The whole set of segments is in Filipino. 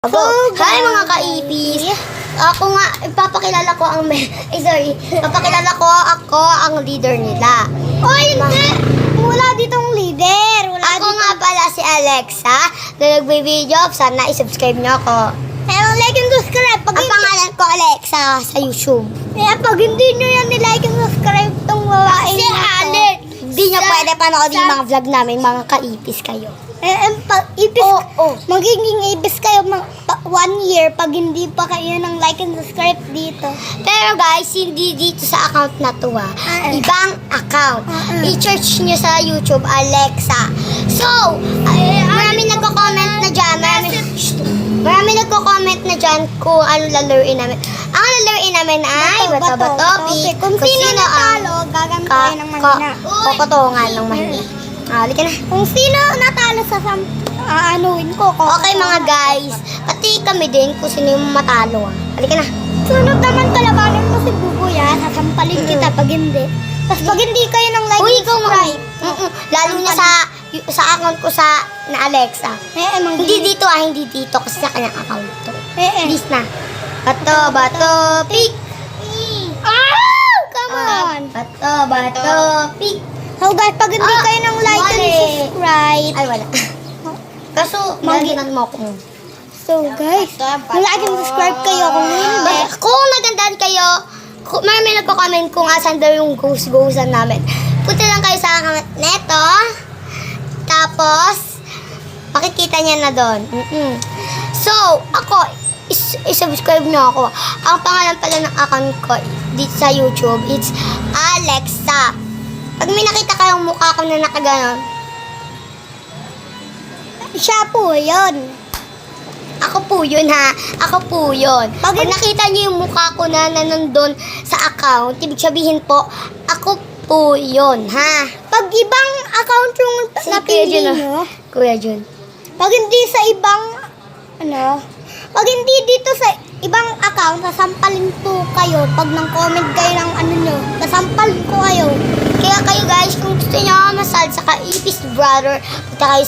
So, hi mga kaipis! Ako nga, ipapakilala ko ang papakilala ko ako ang leader nila. Hindi! Wala ditong leader. Ako nga pala si Alexa na nagbe-video. Sana i-subscribe niyo ako. Pero like and subscribe. Ang pangalan ko Alexa sa YouTube. Pag hindi nyo yan nilike and subscribe tong babae Si Alex! Hindi niyo pwede panoodin yung mga vlog namin, mga kaipis kayo. Magiging ibis kayo 1 year pag hindi pa kayo ng like and subscribe dito. Pero guys, hindi dito sa account na to Ibang account. I-search nyo sa YouTube, Alexa. So, marami nagko-comment na dyan. Marami nagko-comment na dyan kung ano lalaruin namin. Ang lalaruin namin ay bato-bato, Kung sino natalo, gagamit tayo ng mahina. Kokotongan ng mahina. Halika na. Kung sino natalo sa aanuin ko. Okay mga guys, pati kami din kung sino yung matalo. Halika na. Sunod naman kalabanan mo si Bubuya, sasampalin kita pag hindi. Tapos pag hindi kayo ng like and subscribe. Lalo na sa account ko na Alexa. Hindi dito hindi dito kasi sa kanyang account to. Please na. Bato, pick. Come on! Bato, pick. So guys, pag hindi kayo ng like and subscribe. Ay, wala. Kaso, maginan mo ako. So guys, like and subscribe kayo kung hindi. Kung nagandaan kayo, marami nagko-comment kung asan daw yung ghost-ghostan namin. Punta lang kayo sa account neto. Tapos, makikita niya na doon. So, ako, i-subscribe niyo ako. Ang pangalan pala ng account ko dito sa YouTube, it's Alexa. Pag may nakita kayong mukha ko na nakaganon, Siya po yun. ako po yun ha. Ako po yun. Pag nakita niyo yung mukha ko na nandun sa account, ibig sabihin po, ako po yun ha. Pag ibang account yung napili nyo, Kuya Jun. pag hindi sa ibang, pag hindi dito sa ibang account, sasampalin po kayo. Pag nang comment kayo ng nyo, sasampalin ko kayo. Kaya kayo guys, kung gusto nyo masal sa Kaipis Brother, punta kayo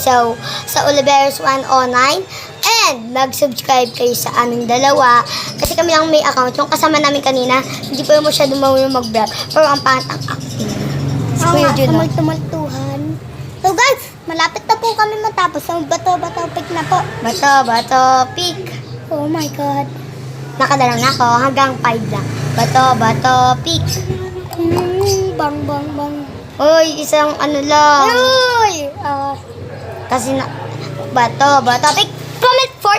sa Oliveros 109 and mag-subscribe kayo sa aming dalawa. Kasi kami lang may account. Yung kasama namin kanina, hindi pa mo siya dumawin mag-vlog. Pero ang pangat ang acting. Si Kuya Jun. Tumultuhan. So guys, malapit na po kami matapos. So bato-bato pick na po. Bato, pick. Oh my God. Nakadalang na ako, hanggang 5 lang. Bato, pick. Bang, bang, bang. Uy, isang ano lang. Uy! Kasi bato, pick. Comment for